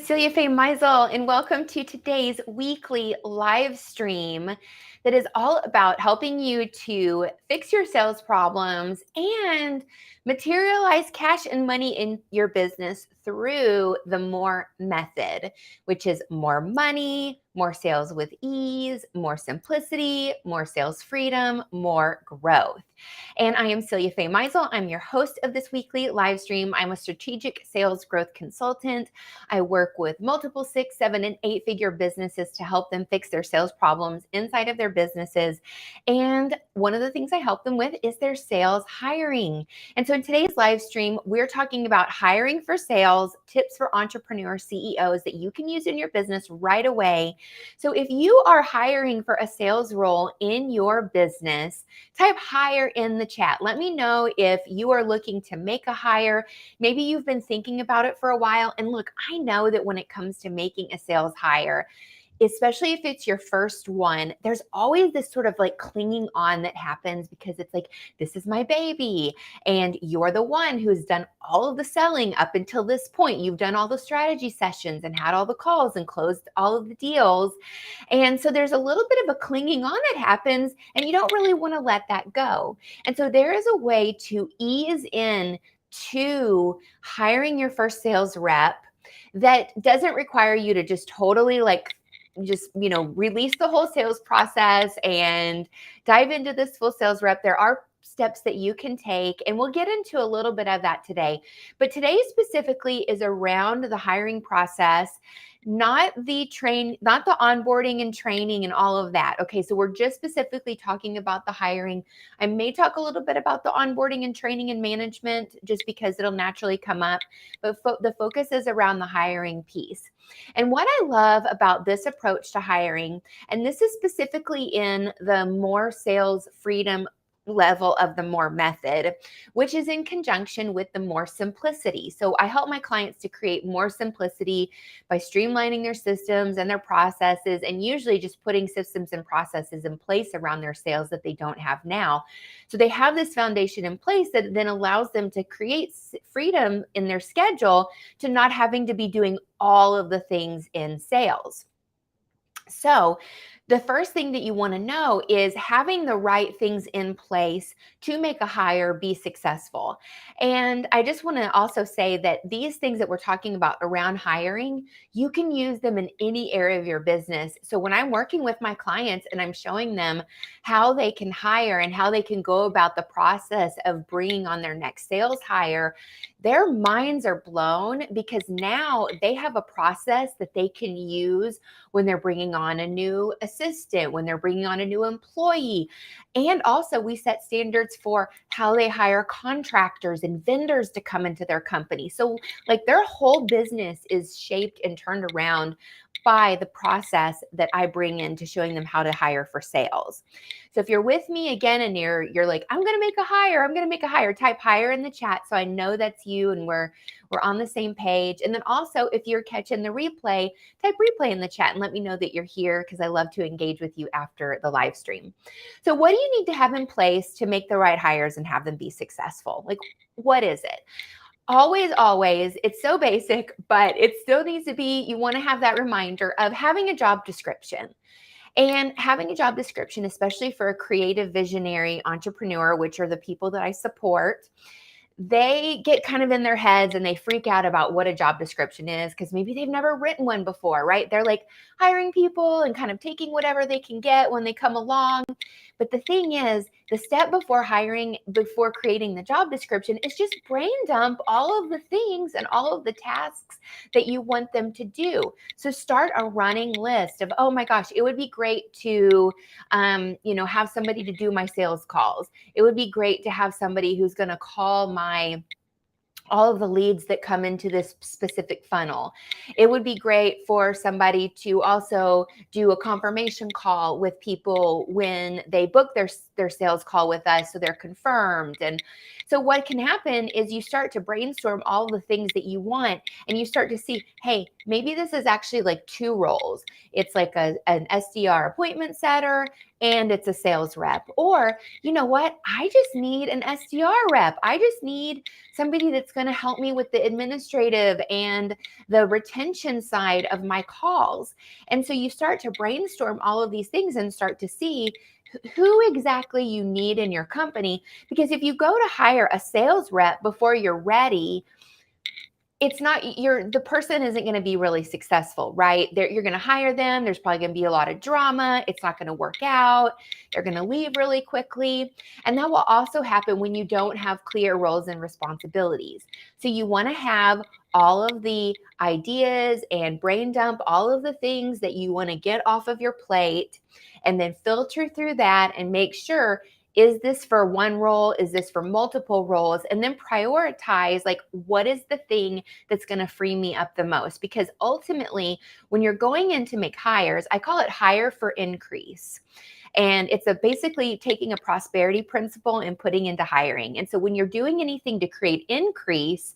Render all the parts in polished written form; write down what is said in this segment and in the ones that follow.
Celia Faye Meisel, and welcome to today's weekly live stream that is all about helping you to fix your sales problems and materialize cash and money in your business through the MORE method, which is more money, more sales with ease, more simplicity, more sales freedom, more growth. And I am Celia Faye Meisel. I'm your host of this weekly live stream. I'm a strategic sales growth consultant. I work with multiple 6, 7, and 8-figure businesses to help them fix their sales problems inside of their businesses. And one of the things I help them with is their sales hiring. And so in today's live stream, we're talking about hiring for sales, tips for entrepreneur CEOs that you can use in your business right away. So if you are hiring for a sales role in your business, type hire in the chat. Let me know if you are looking to make a hire. Maybe you've been thinking about it for a while. And look, I know that when it comes to making a sales hire, especially if it's your first one, there's always this sort of like clinging on that happens because it's like, this is my baby. And you're the one who's done all of the selling up until this point. You've done all the strategy sessions and had all the calls and closed all of the deals. And so there's a little bit of a clinging on that happens, and you don't really want to let that go. And so there is a way to ease in to hiring your first sales rep that doesn't require you to just totally release the whole sales process and dive into this full sales rep. There are steps that you can take, and we'll get into a little bit of that today. But today specifically is around the hiring process, not the onboarding and training and all of that. Okay, so we're just specifically talking about the hiring. I may talk a little bit about the onboarding and training and management just because it'll naturally come up, but the focus is around the hiring piece. And what I love about this approach to hiring, and this is specifically in the MORE sales freedom level of the MORE method, which is in conjunction with the MORE simplicity. So I help my clients to create more simplicity by streamlining their systems and their processes, and usually just putting systems and processes in place around their sales that they don't have now. So they have this foundation in place that then allows them to create freedom in their schedule to not having to be doing all of the things in sales. So the first thing that you want to know is having the right things in place to make a hire be successful. And I just want to also say that these things that we're talking about around hiring, you can use them in any area of your business. So when I'm working with my clients and I'm showing them how they can hire and how they can go about the process of bringing on their next sales hire, their minds are blown because now they have a process that they can use when they're bringing on a new assistant, when they're bringing on a new employee. And also we set standards for how they hire contractors and vendors to come into their company. So like their whole business is shaped and turned around by the process that I bring into showing them how to hire for sales. So if you're with me again and you're like, I'm going to make a hire, type hire in the chat so I know that's you and we're on the same page. And then also if you're catching the replay, type replay in the chat and let me know that you're here because I love to engage with you after the live stream. So what do you need to have in place to make the right hires and have them be successful? Like, what is it? Always, it's so basic, but it still needs to be, you want to have that reminder of having a job description. And having a job description, especially for a creative visionary entrepreneur, which are the people that I support, they get kind of in their heads and they freak out about what a job description is because maybe they've never written one before, right? They're like hiring people and kind of taking whatever they can get when they come along. But the thing is, the step before hiring, before creating the job description is just brain dump all of the things and all of the tasks that you want them to do. So start a running list of, oh my gosh, it would be great to, have somebody to do my sales calls. It would be great to have somebody who's going to call all of the leads that come into this specific funnel. It would be great for somebody to also do a confirmation call with people when they book their sales call with us so they're confirmed. And So what can happen is you start to brainstorm all the things that you want, and you start to see, hey, maybe this is actually like 2 roles. It's like an SDR appointment setter and it's a sales rep. Or, you know what? I just need an SDR rep. I just need somebody that's going to help me with the administrative and the retention side of my calls. And so you start to brainstorm all of these things and start to see who exactly you need in your company. Because if you go to hire a sales rep before you're ready, it's not the person isn't going to be really successful, right? You're going to hire them. There's probably going to be a lot of drama. It's not going to work out. They're going to leave really quickly. And that will also happen when you don't have clear roles and responsibilities. So you want to have all of the ideas and brain dump all of the things that you want to get off of your plate, and then filter through that and make sure, is this for one role? Is this for multiple roles? And then prioritize, like, what is the thing that's going to free me up the most? Because ultimately, when you're going in to make hires, I call it hire for increase. And it's basically taking a prosperity principle and putting into hiring. And so when you're doing anything to create increase,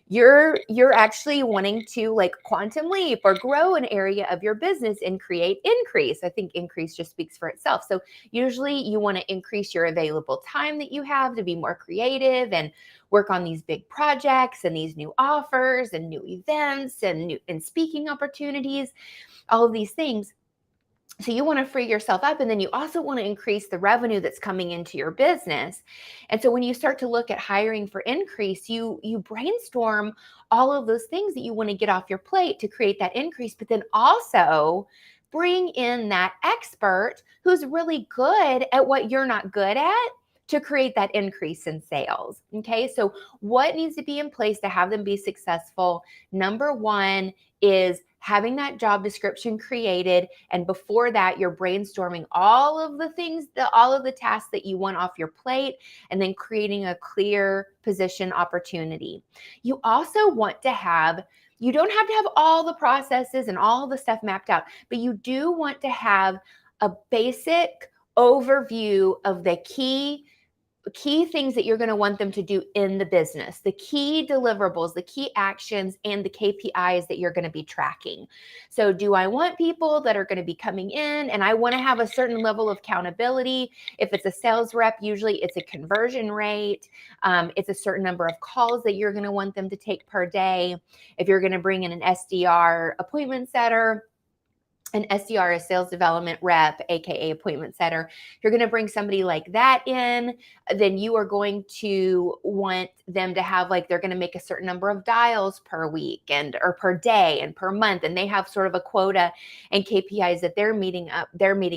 you're actually wanting to like quantum leap or grow an area of your business and create increase. I think increase just speaks for itself. So usually you want to increase your available time that you have to be more creative and work on these big projects and these new offers and new events and speaking opportunities, all of these things. So you want to free yourself up, and then you also want to increase the revenue that's coming into your business. And so when you start to look at hiring for increase, you brainstorm all of those things that you want to get off your plate to create that increase, but then also bring in that expert who's really good at what you're not good at to create that increase in sales. Okay, so what needs to be in place to have them be successful? Number one is having that job description created, and before that you're brainstorming all of the things, all of the tasks that you want off your plate, and then creating a clear position opportunity. You also want to have, you don't have to have all the processes and all the stuff mapped out, but you do want to have a basic overview of the key things that you're going to want them to do in the business, the key deliverables, the key actions, and the KPIs that you're going to be tracking. So do I want people that are going to be coming in, and I want to have a certain level of accountability? If it's a sales rep, usually it's a conversion rate. It's a certain number of calls that you're going to want them to take per day. If you're going to bring in an SDR appointment setter, an SDR, a sales development rep, aka appointment setter, you're going to bring somebody like that in, then you are going to want them to have, like, they're going to make a certain number of dials per week or per day and per month, and they have sort of a quota and KPIs that they're meeting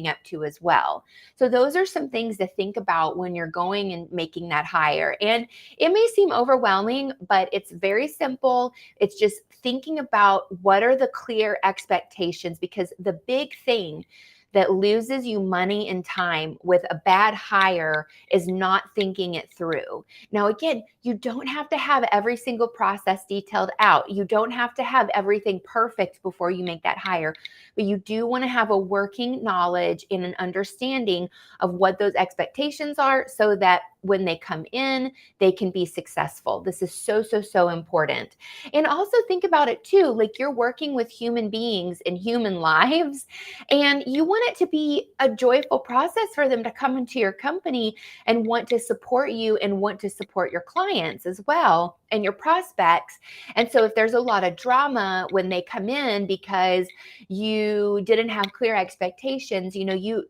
up to as well. So those are some things to think about when you're going and making that hire. And it may seem overwhelming, but it's very simple. It's just thinking about what are the clear expectations, because the big thing that loses you money and time with a bad hire is not thinking it through. Now, again, you don't have to have every single process detailed out. You don't have to have everything perfect before you make that hire, but you do want to have a working knowledge and an understanding of what those expectations are, so that when they come in, they can be successful. This is so, so, so important. And also think about it too, like, you're working with human beings in human lives, and you want it to be a joyful process for them to come into your company and want to support you and want to support your clients as well and your prospects. And so if there's a lot of drama when they come in because you didn't have clear expectations,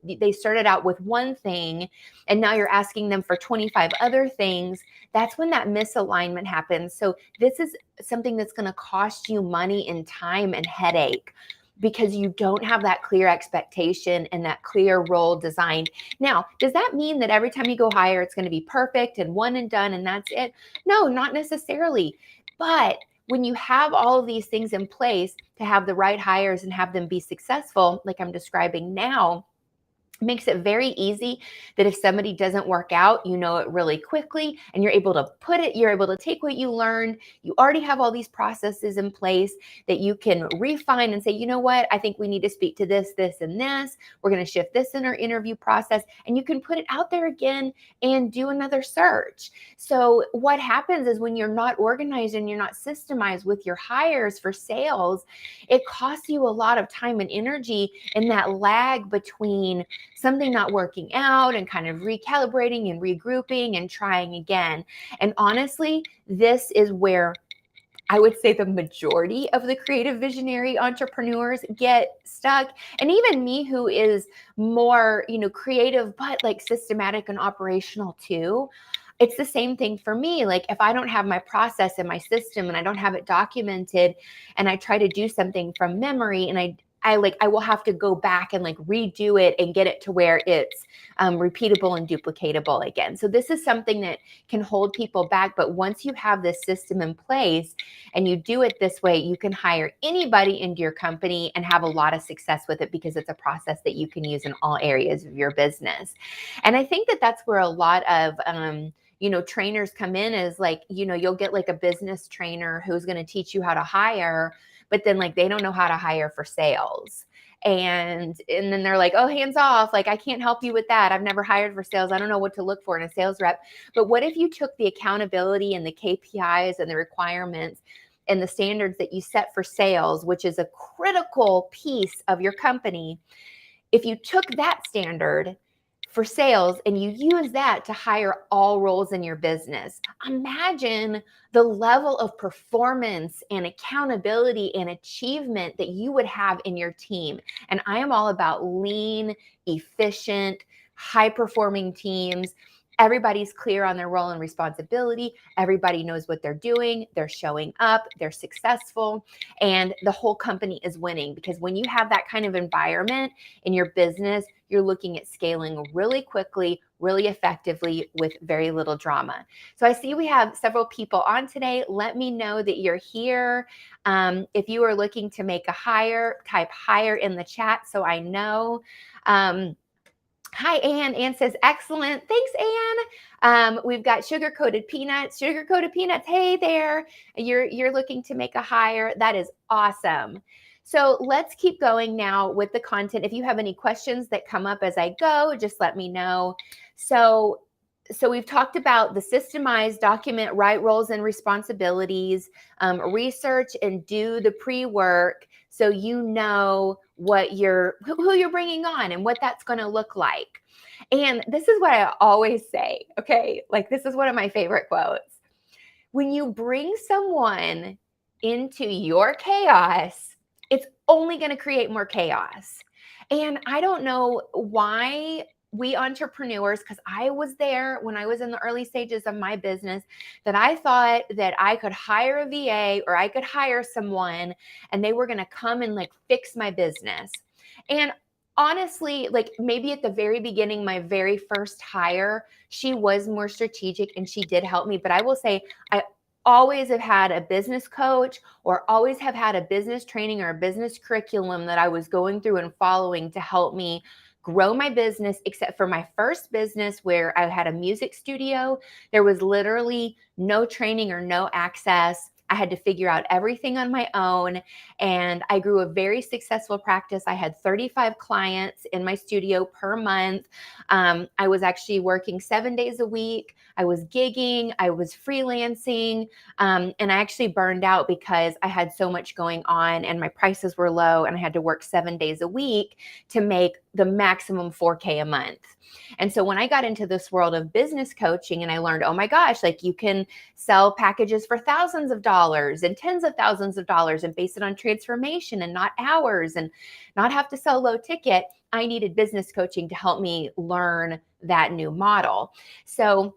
they started out with one thing and now you're asking them for 25 other things, that's when that misalignment happens. So this is something that's going to cost you money and time and headache, because you don't have that clear expectation and that clear role designed. Now, does that mean that every time you go hire, it's going to be perfect and one and done and that's it? No, not necessarily. But when you have all of these things in place to have the right hires and have them be successful, like I'm describing now, makes it very easy that if somebody doesn't work out, you know it really quickly, and you're able to take what you learned. You already have all these processes in place that you can refine and say, you know what, I think we need to speak to this, this, and this. We're going to shift this in our interview process, and you can put it out there again and do another search. So what happens is when you're not organized and you're not systemized with your hires for sales, it costs you a lot of time and energy in that lag between something not working out and kind of recalibrating and regrouping and trying again. And honestly, this is where I would say the majority of the creative visionary entrepreneurs get stuck. And even me, who is more, creative, but like systematic and operational too. It's the same thing for me. Like if I don't have my process and my system and I don't have it documented and I try to do something from memory and I will have to go back and like redo it and get it to where it's repeatable and duplicatable again. So this is something that can hold people back. But once you have this system in place and you do it this way, you can hire anybody into your company and have a lot of success with it because it's a process that you can use in all areas of your business. And I think that that's where a lot of trainers come in, is like, you'll get like a business trainer who's going to teach you how to hire, but then like they don't know how to hire for sales. And then they're like, oh, hands off. Like, I can't help you with that. I've never hired for sales. I don't know what to look for in a sales rep. But what if you took the accountability and the KPIs and the requirements and the standards that you set for sales, which is a critical piece of your company? If you took that standard for sales and you use that to hire all roles in your business, imagine the level of performance and accountability and achievement that you would have in your team. And I am all about lean, efficient, high-performing teams. Everybody's clear on their role and responsibility. Everybody knows what they're doing. They're showing up. They're successful. And the whole company is winning, because when you have that kind of environment in your business, you're looking at scaling really quickly, really effectively with very little drama. So I see we have several people on today. Let me know that you're here. If you are looking to make a hire, type hire in the chat so I know. Hi, Anne. Anne says, excellent. Thanks, Anne. We've got sugar-coated peanuts. Sugar-coated peanuts, hey there. You're looking to make a hire. That is awesome. So let's keep going now with the content. If you have any questions that come up as I go, just let me know. So we've talked about the systemized document, right roles and responsibilities, research and do the pre-work so you know who you're bringing on and what that's going to look like. And this is what I always say, okay? Like, this is one of my favorite quotes. When you bring someone into your chaos, it's only going to create more chaos. And I don't know why we entrepreneurs, because I was there when I was in the early stages of my business, that I thought that I could hire a VA or I could hire someone and they were going to come and like fix my business. And honestly, like maybe at the very beginning, my very first hire, she was more strategic and she did help me. But I will say, I always have had a business coach or always have had a business training or a business curriculum that I was going through and following to help me grow my business, except for my first business where I had a music studio. There was literally no training or no access. I had to figure out everything on my own, and I grew a very successful practice. I had 35 clients in my studio per month. I was actually working 7 days a week. I was gigging, I was freelancing, and I actually burned out because I had so much going on and my prices were low and I had to work 7 days a week to make the maximum 4K a month. And so when I got into this world of business coaching and I learned, oh my gosh, like you can sell packages for thousands of dollars and tens of thousands of dollars and base it on transformation and not hours and not have to sell low ticket, I needed business coaching to help me learn that new model. So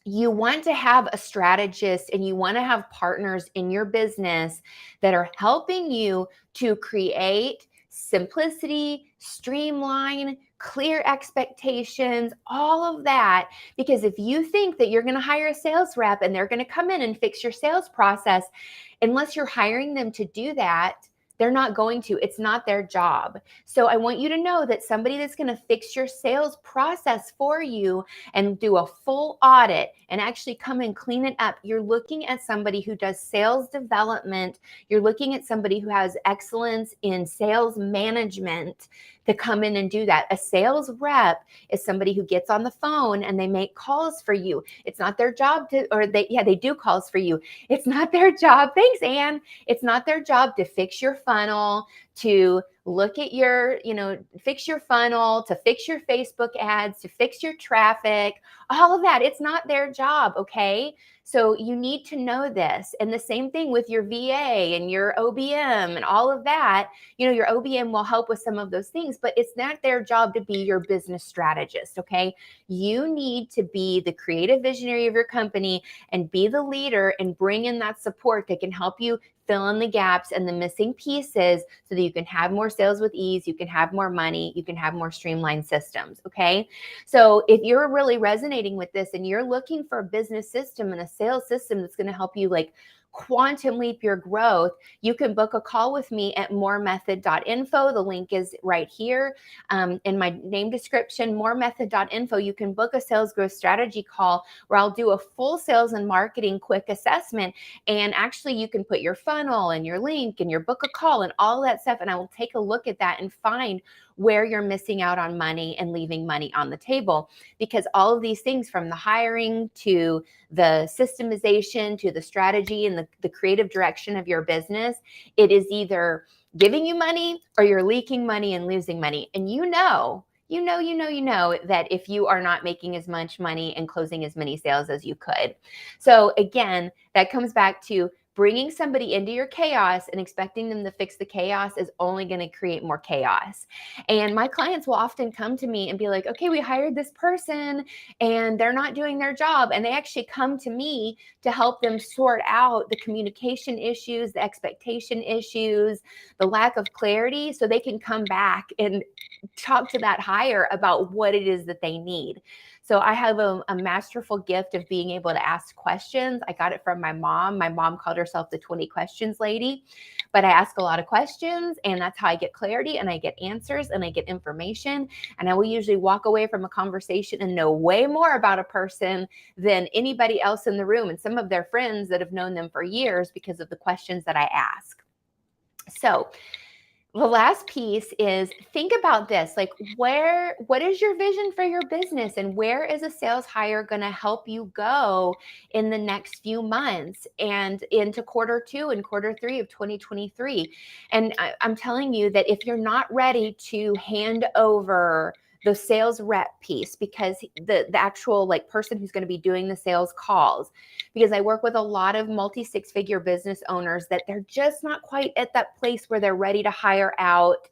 you want to have a strategist and you want to have partners in your business that are helping you to create simplicity, streamline, clear expectations, all of that. Because if you think that you're going to hire a sales rep and they're going to come in and fix your sales process, unless you're hiring them to do that, They're not going to. It's not their job. So I want you to know that somebody that's going to fix your sales process for you and do a full audit and actually come and clean it up, you're looking at somebody who does sales development. You're looking at somebody who has excellence in sales management to come in and do that. A sales rep is somebody who gets on the phone and they make calls for you. It's not their job to, or they do calls for you. It's not their job. Thanks, Anne. It's not their job to fix your funnel, to look at your, fix your funnel, to fix your Facebook ads, to fix your traffic, all of that. It's not their job, okay? So you need to know this. And the same thing with your VA and your OBM and all of that. Your OBM will help with some of those things, but it's not their job to be your business strategist, okay? You need to be the creative visionary of your company and be the leader and bring in that support that can help you fill in the gaps and the missing pieces so that you can have more sales with ease, you can have more money, you can have more streamlined systems, okay? So if you're really resonating with this and you're looking for a business system and a sales system that's going to help you like quantum leap your growth, you can book a call with me at moremethod.info. The link is right here in my name description, moremethod.info. You can book a sales growth strategy call where I'll do a full sales and marketing quick assessment. And actually you can put your funnel and your link and your book a call and all that stuff. And I will take a look at that and find where you're missing out on money and leaving money on the table. Because all of these things, from the hiring to the systemization to the strategy and the creative direction of your business, it is either giving you money or you're leaking money and losing money. And you know that if you are not making as much money and closing as many sales as you could. So again, that comes back to bringing somebody into your chaos and expecting them to fix the chaos is only going to create more chaos. And my clients will often come to me and be like, okay, we hired this person and they're not doing their job. And they actually come to me to help them sort out the communication issues, the expectation issues, the lack of clarity, so they can come back and talk to that hire about what it is that they need. So I have a masterful gift of being able to ask questions. I got it from my mom. My mom called herself the 20 questions lady, but I ask a lot of questions and that's how I get clarity and I get answers and I get information. And I will usually walk away from a conversation and know way more about a person than anybody else in the room and some of their friends that have known them for years because of the questions that I ask. So the last piece is think about this, like what is your vision for your business and where is a sales hire going to help you go in the next few months and into quarter 2 and quarter 3 of 2023. And I'm telling you that if you're not ready to hand over the sales rep piece, because the actual like person who's going to be doing the sales calls, because I work with a lot of multi-6-figure business owners that they're just not quite at that place where they're ready to hire out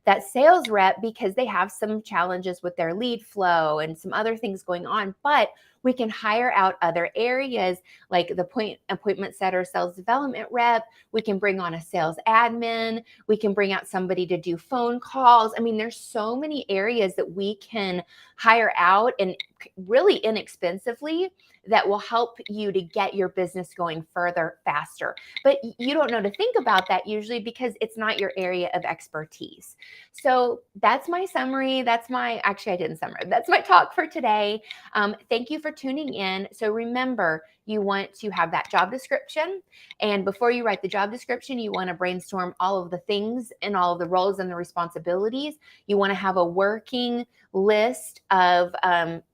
that sales rep because they have some challenges with their lead flow and some other things going on. But we can hire out other areas like the appointment setter, sales development rep. We can bring on a sales admin. We can bring out somebody to do phone calls. I mean, there's so many areas that we can hire out and really inexpensively that will help you to get your business going further, faster. But you don't know to think about that usually because it's not your area of expertise. So that's my summary. Actually, I didn't summarize. That's my talk for today. Thank you for tuning in. So remember, you want to have that job description. And before you write the job description, you want to brainstorm all of the things and all of the roles and the responsibilities. You want to have a working list of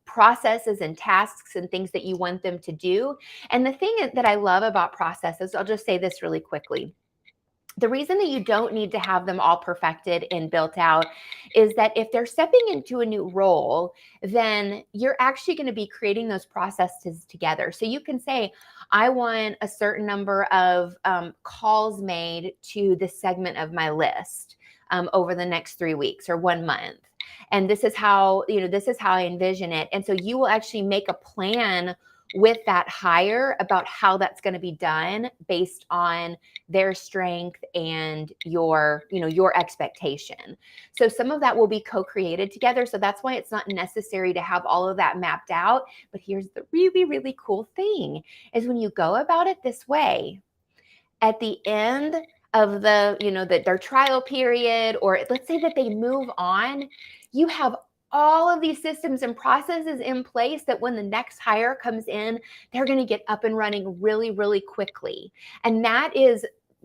processes and tasks and things that you want them to do. And the thing that I love about processes, I'll just say this really quickly. The reason that you don't need to have them all perfected and built out is that if they're stepping into a new role, then you're actually going to be creating those processes together. So you can say, I want a certain number of calls made to this segment of my list over the next 3 weeks or 1 month. And this is how I envision it. And so you will actually make a plan with that hire about how that's going to be done based on their strength and your expectation. So some of that will be co-created together. So that's why it's not necessary to have all of that mapped out. But here's the really, really cool thing is when you go about it this way, at the end of the, their trial period, or let's say that they move on, you have all of these systems and processes in place that when the next hire comes in, they're going to get up and running really, really quickly. And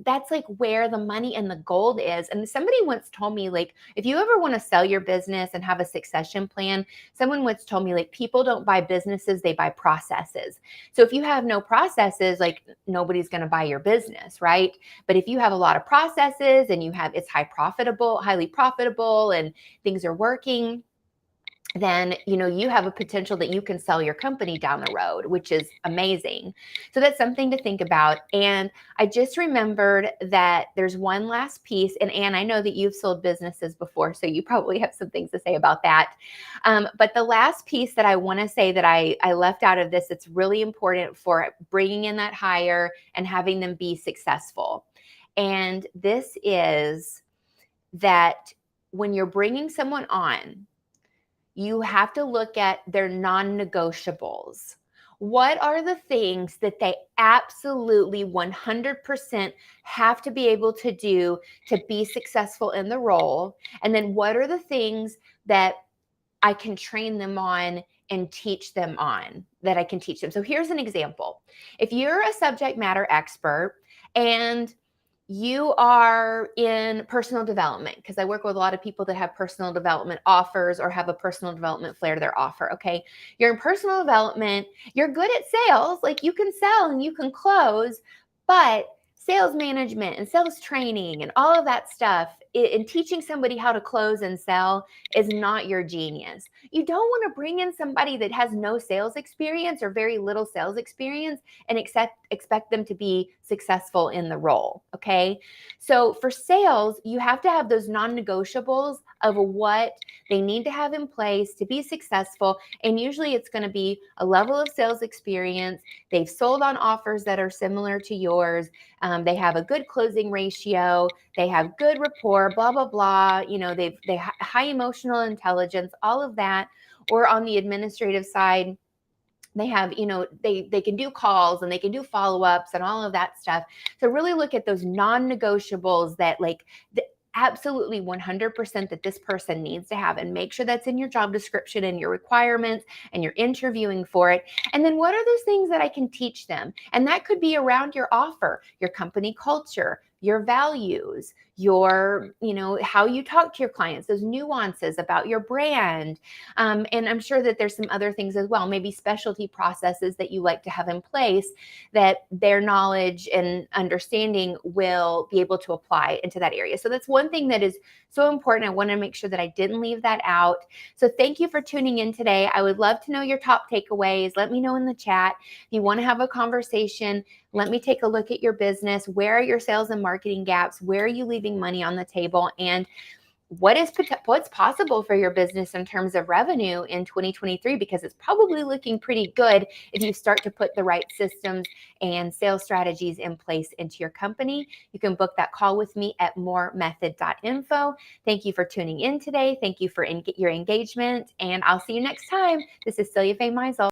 that's like where the money and the gold is. And somebody once told me, like, if you ever want to sell your business and have a succession plan, someone once told me, like, people don't buy businesses, they buy processes. So if you have no processes, like, nobody's going to buy your business, right? But if you have a lot of processes and it's highly profitable, and things are working, then you have a potential that you can sell your company down the road, which is amazing. So that's something to think about. And I just remembered that there's one last piece. And Anne, I know that you've sold businesses before, so you probably have some things to say about that. But the last piece that I want to say that I left out of this, it's really important for bringing in that hire and having them be successful. And this is that when you're bringing someone on, you have to look at their non-negotiables. What are the things that they absolutely 100% have to be able to do to be successful in the role? And then what are the things that I can train them on and teach them on, that I can teach them? So here's an example. If you're a subject matter expert and you are in personal development, because I work with a lot of people that have personal development offers or have a personal development flair to their offer, okay? You're in personal development, you're good at sales, like you can sell and you can close, but sales management and sales training and all of that stuff, and teaching somebody how to close and sell is not your genius. You don't want to bring in somebody that has no sales experience or very little sales experience and expect them to be successful in the role, okay? So for sales, you have to have those non-negotiables of what they need to have in place to be successful. And usually it's going to be a level of sales experience. They've sold on offers that are similar to yours. They have a good closing ratio. They have good rapport, blah, blah, blah. They high emotional intelligence, all of that. Or on the administrative side, they have, they can do calls and they can do follow-ups and all of that stuff. So really look at those non-negotiables that, like, absolutely 100% that this person needs to have, and make sure that's in your job description and your requirements, and you're interviewing for it. And then what are those things that I can teach them? And that could be around your offer, your company culture, your values, your, how you talk to your clients, those nuances about your brand. And I'm sure that there's some other things as well, maybe specialty processes that you like to have in place that their knowledge and understanding will be able to apply into that area. So that's one thing that is so important. I want to make sure that I didn't leave that out. So thank you for tuning in today. I would love to know your top takeaways. Let me know in the chat. If you want to have a conversation, let me take a look at your business. Where are your sales and marketing gaps? Where are you leaving money on the table? And what's possible for your business in terms of revenue in 2023, because it's probably looking pretty good if you start to put the right systems and sales strategies in place into your company. You can book that call with me at moremethod.info. Thank you for tuning in today. Thank you for your engagement, and I'll see you next time. This is Celia Faye Meisel.